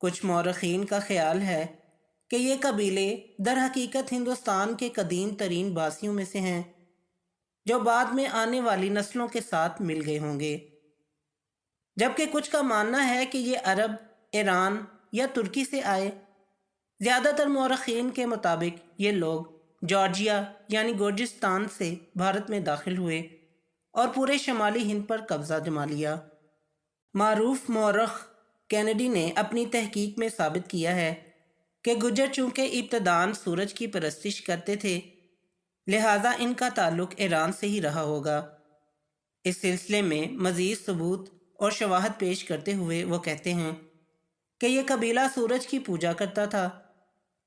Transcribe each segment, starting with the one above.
کچھ مورخین کا خیال ہے کہ یہ قبیلے در حقیقت ہندوستان کے قدیم ترین باسیوں میں سے ہیں جو بعد میں آنے والی نسلوں کے ساتھ مل گئے ہوں گے، جبکہ کچھ کا ماننا ہے کہ یہ عرب، ایران یا ترکی سے آئے۔ زیادہ تر مورخین کے مطابق یہ لوگ جارجیا یعنی گرجستان سے بھارت میں داخل ہوئے اور پورے شمالی ہند پر قبضہ جما لیا۔ معروف مورخ کینیڈی نے اپنی تحقیق میں ثابت کیا ہے کہ گجر چونکہ ابتداً سورج کی پرستش کرتے تھے، لہٰذا ان کا تعلق ایران سے ہی رہا ہوگا۔ اس سلسلے میں مزید ثبوت اور شواہد پیش کرتے ہوئے وہ کہتے ہیں کہ یہ قبیلہ سورج کی پوجا کرتا تھا،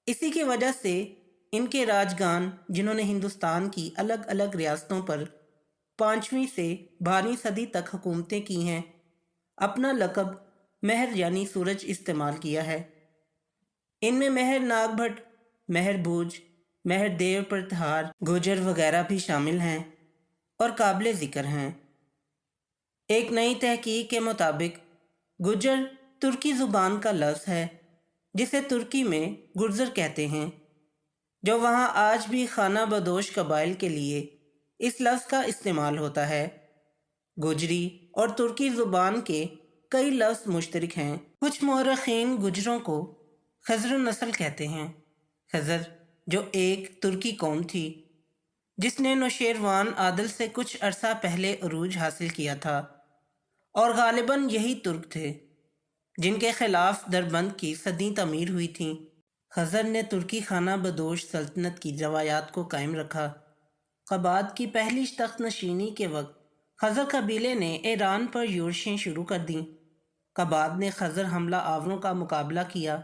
اسی کی وجہ سے ان کے راجگان جنہوں نے ہندوستان کی الگ الگ ریاستوں پر 5ویں سے 12ویں صدی تک حکومتیں کی ہیں، اپنا لقب مہر یعنی سورج استعمال کیا ہے۔ ان میں مہر ناگ بھٹ، مہر بھوج، مہر دیو پرتہار، گوجر وغیرہ بھی شامل ہیں اور قابل ذکر ہیں۔ ایک نئی تحقیق کے مطابق گجر ترکی زبان کا لفظ ہے جسے ترکی میں گرزر کہتے ہیں، جو وہاں آج بھی خانہ بدوش قبائل کے لیے اس لفظ کا استعمال ہوتا ہے۔ گجری اور ترکی زبان کے کئی لفظ مشترک ہیں۔ کچھ مورخین گجروں کو خزر نسل کہتے ہیں۔ خزر جو ایک ترکی قوم تھی جس نے نوشیروان عادل سے کچھ عرصہ پہلے عروج حاصل کیا تھا، اور غالباً یہی ترک تھے جن کے خلاف دربند کی صدیں تعمیر ہوئی تھیں۔ خزر نے ترکی خانہ بدوش سلطنت کی روایات کو قائم رکھا۔ قباد کی پہلی تخت نشینی کے وقت خزر قبیلے نے ایران پر یورشیں شروع کر دیں۔ قباد نے خزر حملہ آوروں کا مقابلہ کیا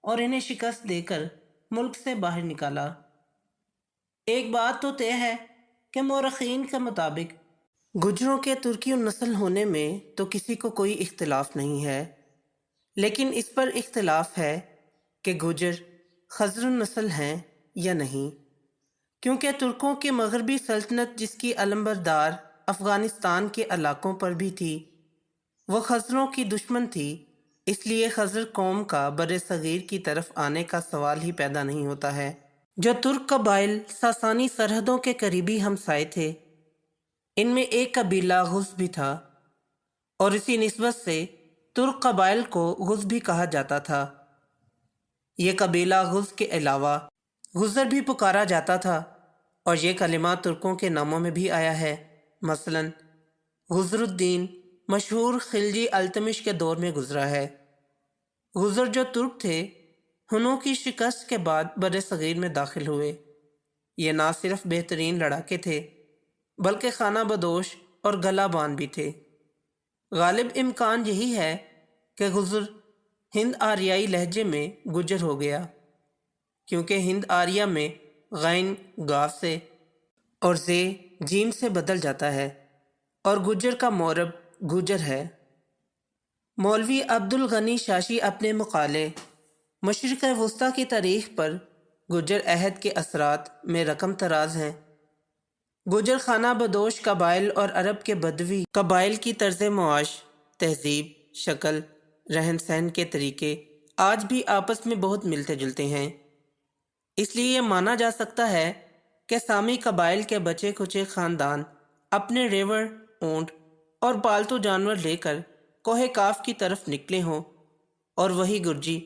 اور انہیں شکست دے کر ملک سے باہر نکالا۔ ایک بات تو طے ہے کہ مورخین کے مطابق گجروں کے ترکی نسل ہونے میں تو کسی کو کوئی اختلاف نہیں ہے، لیکن اس پر اختلاف ہے کہ گجر خزر نسل ہیں یا نہیں، کیونکہ ترکوں کی مغربی سلطنت جس کی علمبردار افغانستان کے علاقوں پر بھی تھی، وہ خزروں کی دشمن تھی، اس لیے خزر قوم کا بر صغیر کی طرف آنے کا سوال ہی پیدا نہیں ہوتا ہے۔ جو ترک قبائل ساسانی سرحدوں کے قریبی ہمسائے تھے، ان میں ایک قبیلہ غز بھی تھا، اور اسی نسبت سے ترک قبائل کو غز بھی کہا جاتا تھا۔ یہ قبیلہ غز کے علاوہ غزر بھی پکارا جاتا تھا، اور یہ کلمہ ترکوں کے ناموں میں بھی آیا ہے۔ مثلاً غزر الدین مشہور خلجی التمش کے دور میں گزرا ہے۔ غزر جو ترک تھے، ہنوں کی شکست کے بعد بر صغیر میں داخل ہوئے۔ یہ نہ صرف بہترین لڑاکے تھے بلکہ خانہ بدوش اور گلہ بان بھی تھے۔ غالب امکان یہی ہے کہ غزر ہند آریائی لہجے میں گجر ہو گیا، کیونکہ ہند آریہ میں غین گاف سے اور زے جیم سے بدل جاتا ہے، اور گجر کا مورب گوجر ہے۔ مولوی عبد الغنی شاشی اپنے مقالے مشرق وسطیٰ کی تاریخ پر گجر عہد کے اثرات میں رقم تراز ہیں۔ گجر خانہ بدوش قبائل اور عرب کے بدوی قبائل کی طرز معاش، تہذیب، شکل، رہن سہن کے طریقے آج بھی آپس میں بہت ملتے جلتے ہیں۔ اس لیے یہ مانا جا سکتا ہے کہ سامی قبائل کے بچے کچے خاندان اپنے ریوڑ، اونٹ اور پالتو جانور لے کر کوہ کاف کی طرف نکلے ہوں، اور وہی گرجی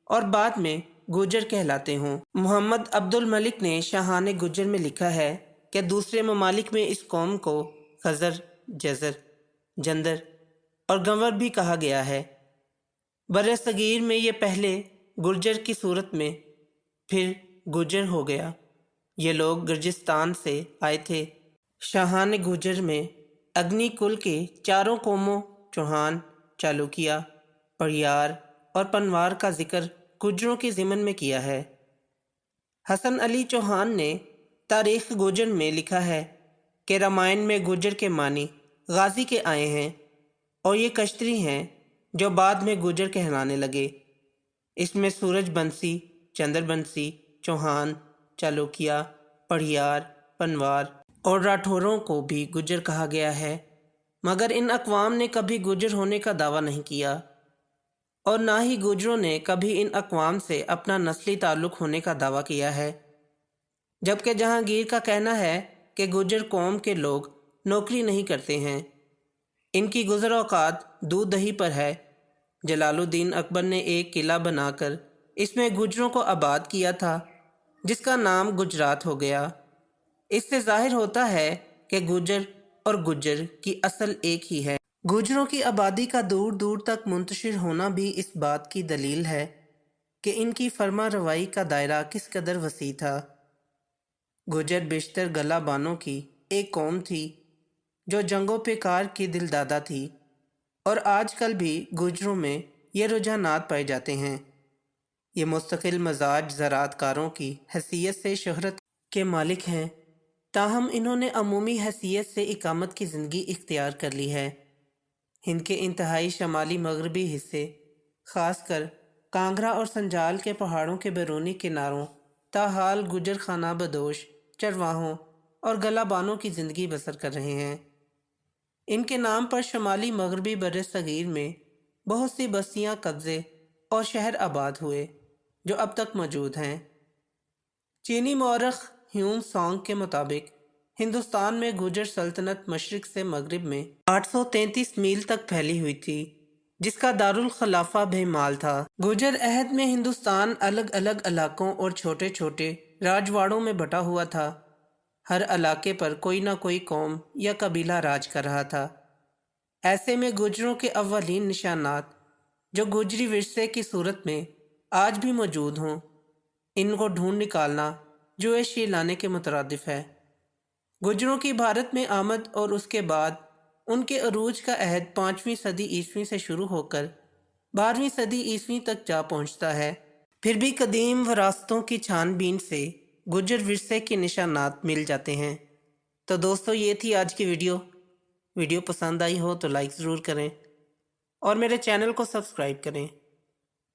اور بعد میں گوجر کہلاتے ہوں۔ محمد عبد الملک نے شاہان گجر میں لکھا ہے کہ دوسرے ممالک میں اس قوم کو خزر، جزر، جندر اور گنور بھی کہا گیا ہے۔ بر صغیر میں یہ پہلے گرجر کی صورت میں، پھر گوجر ہو گیا۔ یہ لوگ گرجستان سے آئے تھے۔ شاہان گوجر میں اگنی کل کے چاروں قوموں چوہان، چالوکیا، پڑیار اور پنوار کا ذکر گجروں کے ضمن میں کیا ہے۔ حسن علی چوہان نے تاریخ گوجر میں لکھا ہے کہ رامائن میں گوجر کے معنی غازی کے آئے ہیں، اور یہ کشتری ہیں جو بعد میں گوجر کہلانے لگے۔ اس میں سورج بنسی، چندر بنسی، چوہان، چالوکیا، پڑیار، پنوار اور راٹھوروں کو بھی گجر کہا گیا ہے، مگر ان اقوام نے کبھی گجر ہونے کا دعویٰ نہیں کیا۔ اور نہ ہی گوجروں نے کبھی ان اقوام سے اپنا نسلی تعلق ہونے کا دعویٰ کیا ہے، جبکہ جہانگیر کا کہنا ہے کہ گوجر قوم کے لوگ نوکری نہیں کرتے ہیں، ان کی گزر اوقات دودھ دہی پر ہے۔ جلال الدین اکبر نے ایک قلعہ بنا کر اس میں گوجروں کو آباد کیا تھا، جس کا نام گجرات ہو گیا۔ اس سے ظاہر ہوتا ہے کہ گوجر اور گجر کی اصل ایک ہی ہے۔ گوجروں کی آبادی کا دور دور تک منتشر ہونا بھی اس بات کی دلیل ہے کہ ان کی فرما روائی کا دائرہ کس قدر وسیع تھا۔ گوجر بیشتر گلہ بانوں کی ایک قوم تھی جو جنگوں پہ کار کی دل دادا تھی، اور آج کل بھی گوجروں میں یہ رجحانات پائے جاتے ہیں۔ یہ مستقل مزاج زراعت کاروں کی حیثیت سے شہرت کے مالک ہیں، تاہم انہوں نے عمومی حیثیت سے اقامت کی زندگی اختیار کر لی ہے۔ ہند کے انتہائی شمالی مغربی حصے، خاص کر کانگڑا اور سنجال کے پہاڑوں کے بیرونی کناروں، تاحال گجر خانہ بدوش، چرواہوں اور گلہ بانوں کی زندگی بسر کر رہے ہیں۔ ان کے نام پر شمالی مغربی بر صغیر میں بہت سی بستیاں، قبضے اور شہر آباد ہوئے جو اب تک موجود ہیں۔ چینی مورخ ہیون سانگ کے مطابق ہندوستان میں گوجر سلطنت مشرق سے مغرب میں 833 میل تک پھیلی ہوئی تھی، جس کا دارالخلافہ بھیمال تھا۔ گوجر عہد میں ہندوستان الگ الگ علاقوں اور چھوٹے چھوٹے راجواڑوں میں بٹا ہوا تھا۔ ہر علاقے پر کوئی نہ کوئی قوم یا قبیلہ راج کر رہا تھا۔ ایسے میں گوجروں کے اولین نشانات، جو گوجری ورثے کی صورت میں آج بھی موجود ہوں، ان کو ڈھونڈ نکالنا جوئشی لانے کے مترادف ہے۔ گوجروں کی بھارت میں آمد اور اس کے بعد ان کے عروج کا عہد 5ویں صدی عیسوی سے شروع ہو کر 12ویں صدی عیسوی تک جا پہنچتا ہے۔ پھر بھی قدیم وراثتوں کی چھان بین سے گوجر ورثے کے نشانات مل جاتے ہیں۔ تو دوستو، یہ تھی آج کی ویڈیو پسند آئی ہو تو لائک ضرور کریں اور میرے چینل کو سبسکرائب کریں۔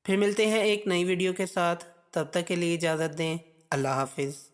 پھر ملتے ہیں ایک نئی ویڈیو کے ساتھ، تب تک کے لیے اجازت دیں۔ اللہ حافظ۔